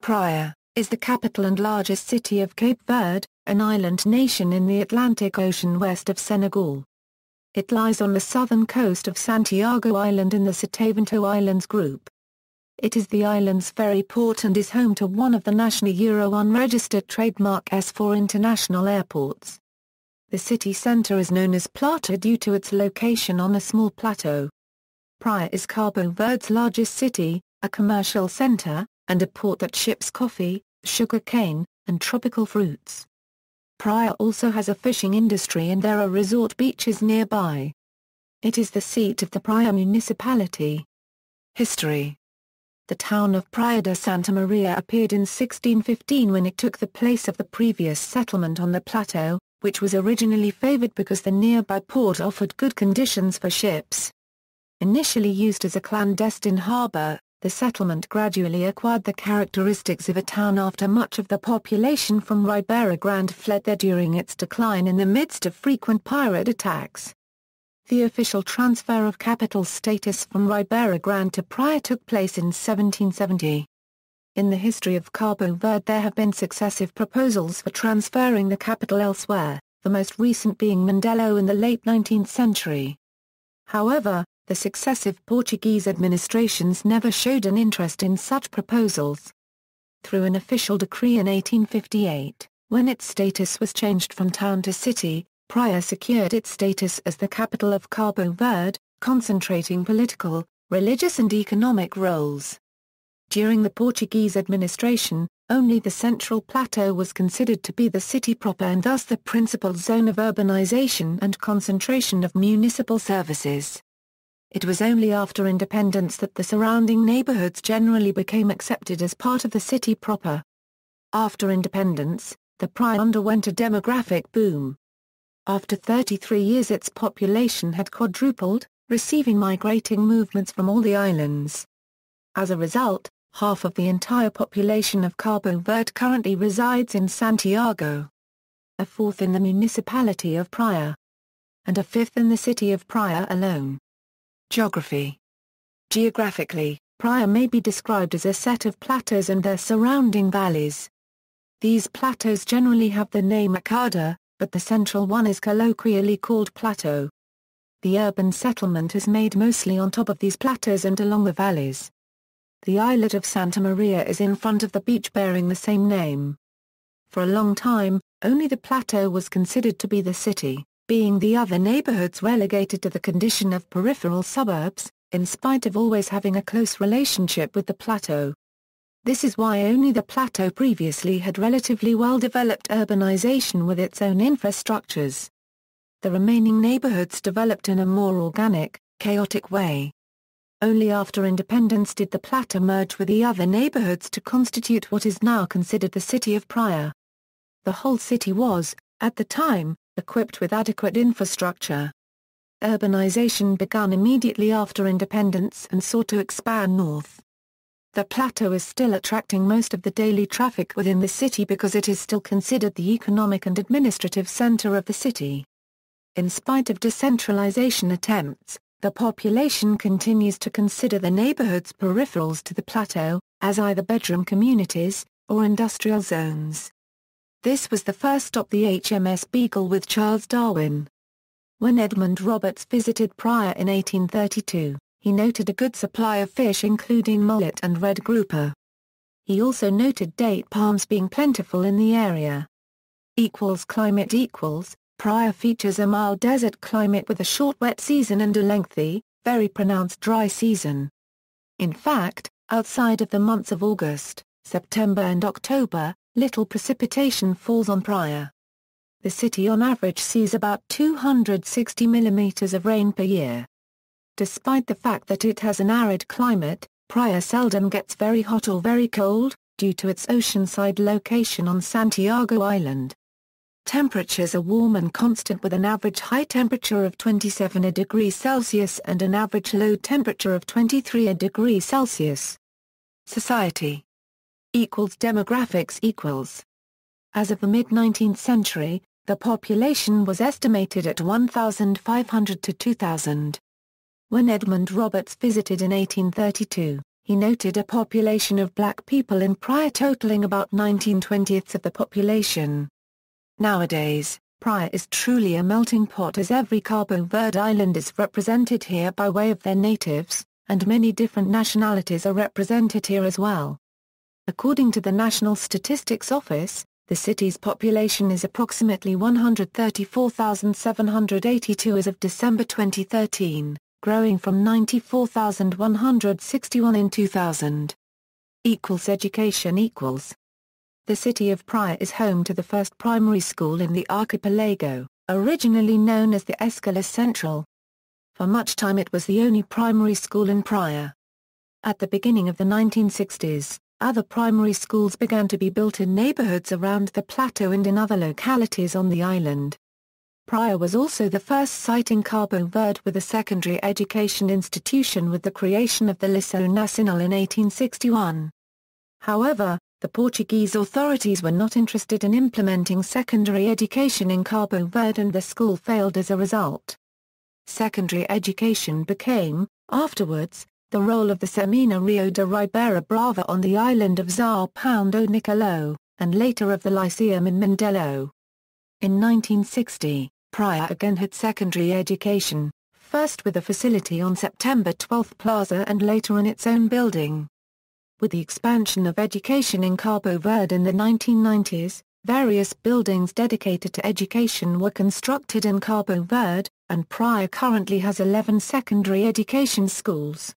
Praia is the capital and largest city of Cape Verde, an island nation in the Atlantic Ocean west of Senegal. It lies on the southern coast of Santiago Island in the Sotavento Islands group. It is the island's ferry port and is home to one of the national unregistered trademark S4 international airports. The city centre is known as Platô due to its location on a small plateau. Praia is Cabo Verde's largest city, a commercial centre, and a port that ships coffee, sugar cane, and tropical fruits. Praia also has a fishing industry and there are resort beaches nearby. It is the seat of the Praia municipality. History. The town of Praia de Santa Maria appeared in 1615 when it took the place of the previous settlement on the plateau, which was originally favoured because the nearby port offered good conditions for ships. Initially used as a clandestine harbour, the settlement gradually acquired the characteristics of a town after much of the population from Ribeira Grande fled there during its decline in the midst of frequent pirate attacks. The official transfer of capital status from Ribeira Grande to Praia took place in 1770. In the history of Cabo Verde there have been successive proposals for transferring the capital elsewhere, the most recent being Mandela in the late 19th century. However, the successive Portuguese administrations never showed an interest in such proposals. Through an official decree in 1858, when its status was changed from town to city, Praia secured its status as the capital of Cabo Verde, concentrating political, religious and economic roles. During the Portuguese administration, only the central plateau was considered to be the city proper and thus the principal zone of urbanization and concentration of municipal services. It was only after independence that the surrounding neighborhoods generally became accepted as part of the city proper. After independence, the Praia underwent a demographic boom. After 33 years its population had quadrupled, receiving migrating movements from all the islands. As a result, half of the entire population of Cabo Verde currently resides in Santiago, a fourth in the municipality of Praia, and a fifth in the city of Praia alone. Geography. Geographically, Praia may be described as a set of plateaus and their surrounding valleys. These plateaus generally have the name Acada, but the central one is colloquially called Plateau. The urban settlement is made mostly on top of these plateaus and along the valleys. The islet of Santa Maria is in front of the beach bearing the same name. For a long time, only the plateau was considered to be the city, being the other neighborhoods relegated to the condition of peripheral suburbs, in spite of always having a close relationship with the plateau. This is why only the plateau previously had relatively well-developed urbanization with its own infrastructures. The remaining neighborhoods developed in a more organic, chaotic way. Only after independence did the plateau merge with the other neighborhoods to constitute what is now considered the city of Praia. The whole city was, at the time, equipped with adequate infrastructure. Urbanization began immediately after independence and sought to expand north. The plateau is still attracting most of the daily traffic within the city because it is still considered the economic and administrative center of the city. In spite of decentralization attempts, the population continues to consider the neighborhoods peripherals to the plateau, as either bedroom communities, or industrial zones. This was the first stop the HMS Beagle with Charles Darwin. When Edmund Roberts visited Praia in 1832, he noted a good supply of fish including mullet and red grouper. He also noted date palms being plentiful in the area. Climate. Praia features a mild desert climate with a short wet season and a lengthy, very pronounced dry season. In fact, outside of the months of August, September and October, little precipitation falls on Praia. The city on average sees about 260 millimeters of rain per year. Despite the fact that it has an arid climate, Praia seldom gets very hot or very cold, due to its oceanside location on Santiago Island. Temperatures are warm and constant with an average high temperature of 27 degrees Celsius and an average low temperature of 23 degrees Celsius. Society. Demographics. As of the mid-19th century, the population was estimated at 1,500 to 2,000. When Edmund Roberts visited in 1832, He noted a population of black people in Praia totaling about 19/20 of the population. Nowadays, Praia is truly a melting pot as every Cabo Verde island is represented here by way of their natives, and many different nationalities are represented here as well. According to the National Statistics Office, the city's population is approximately 134,782 as of December 2013, growing from 94,161 in 2000. Education equals. The city of Praia is home to the first primary school in the archipelago, originally known as the Escola Central. For much time it was the only primary school in Praia. At the beginning of the 1960s, other primary schools began to be built in neighborhoods around the plateau and in other localities on the island. Praia was also the first site in Cabo Verde with a secondary education institution with the creation of the Liceu Nacional in 1861. However, the Portuguese authorities were not interested in implementing secondary education in Cabo Verde and the school failed as a result. Secondary education became, afterwards, the role of the Semina Rio de Ribeira Brava on the island of São Paulo Nicolau, and later of the Lyceum in Mindelo. In 1960, Praia again had secondary education, first with a facility on September 12 Plaza and later in its own building. With the expansion of education in Cabo Verde in the 1990s, various buildings dedicated to education were constructed in Cabo Verde, and Praia currently has 11 secondary education schools.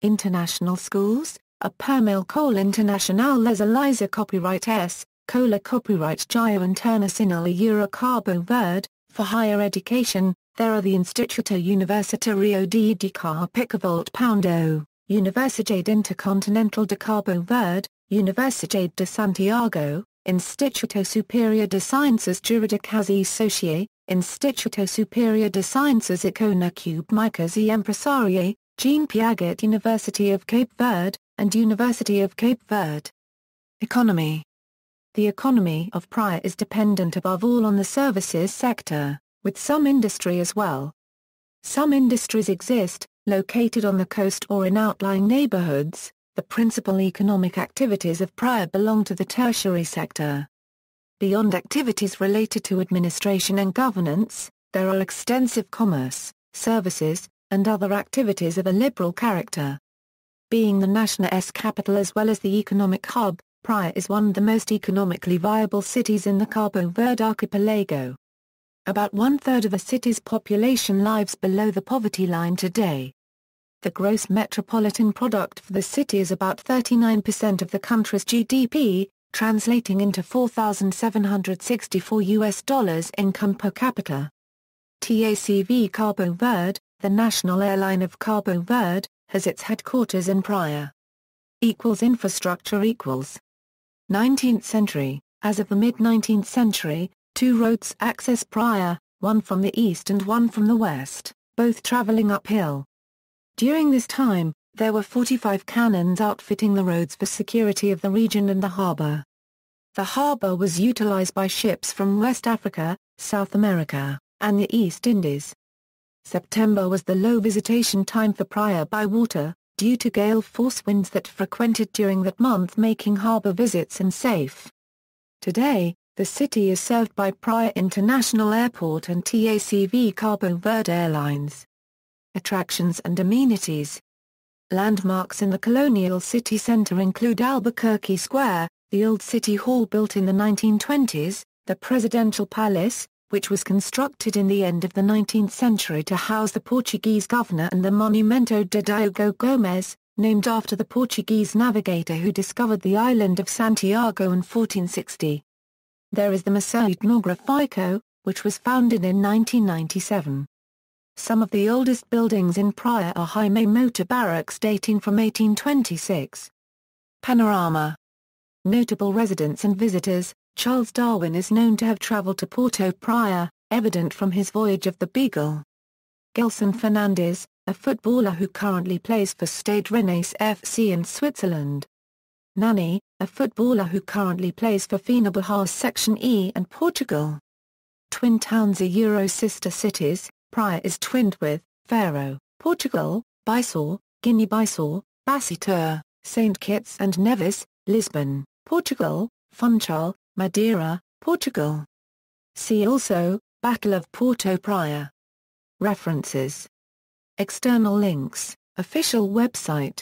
International schools, a Permel Cole Internacional Les Eliza Copyright S, Cola Copyright Gio Internacional Euro Cabo Verde. For higher education, there are the Instituto Universitario de Carpicavolt Poundo, Universidade Intercontinental de Cabo Verde, Universidade de Santiago, Instituto Superior de Ciências Jurídicas e Sociais, Instituto Superior de Ciências Econômicas e Empresariais, Jean Piaget University of Cape Verde, and University of Cape Verde. Economy. The economy of Praia is dependent above all on the services sector, with some industry as well. Some industries exist, located on the coast or in outlying neighborhoods. The principal economic activities of Praia belong to the tertiary sector. Beyond activities related to administration and governance, there are extensive commerce, services, and other activities of a liberal character. Being the nation's capital as well as the economic hub, Praia is one of the most economically viable cities in the Cabo Verde archipelago. About one-third of the city's population lives below the poverty line today. The gross metropolitan product for the city is about 39% of the country's GDP, translating into $4,764 income per capita. TACV Cabo Verde, the national airline of Cabo Verde, has its headquarters in Praia. Infrastructure equals. 19th century. As of the mid-19th century, two roads access Praia, one from the east and one from the west, both traveling uphill. During this time, there were 45 cannons outfitting the roads for security of the region and the harbor. The harbor was utilized by ships from West Africa, South America, and the East Indies. September was the low visitation time for Praia by water, due to gale force winds that frequented during that month, making harbor visits unsafe. Today, the city is served by Praia International Airport and TACV Cabo Verde Airlines. Attractions and amenities. Landmarks in the colonial city center include Albuquerque Square, the old city hall built in the 1920s, the Presidential Palace, which was constructed in the end of the 19th century to house the Portuguese governor, and the Monumento de Diogo Gomes, named after the Portuguese navigator who discovered the island of Santiago in 1460. There is the Museu Etnográfico, which was founded in 1997. Some of the oldest buildings in Praia are Jaime Motor Barracks dating from 1826. Panorama. Notable residents and visitors. Charles Darwin is known to have traveled to Porto Praia, evident from his voyage of the Beagle. Gelson Fernandes, a footballer who currently plays for Stade Rennais FC in Switzerland. Nani, a footballer who currently plays for Fenerbahçe Section E and Portugal. Twin towns are sister cities. Praia is twinned with Faro, Portugal, Bissau, Guinea-Bissau, Bacitor, St. Kitts and Nevis, Lisbon, Portugal, Funchal, Madeira, Portugal. See also, Battle of Porto Praia. References. External links, official website.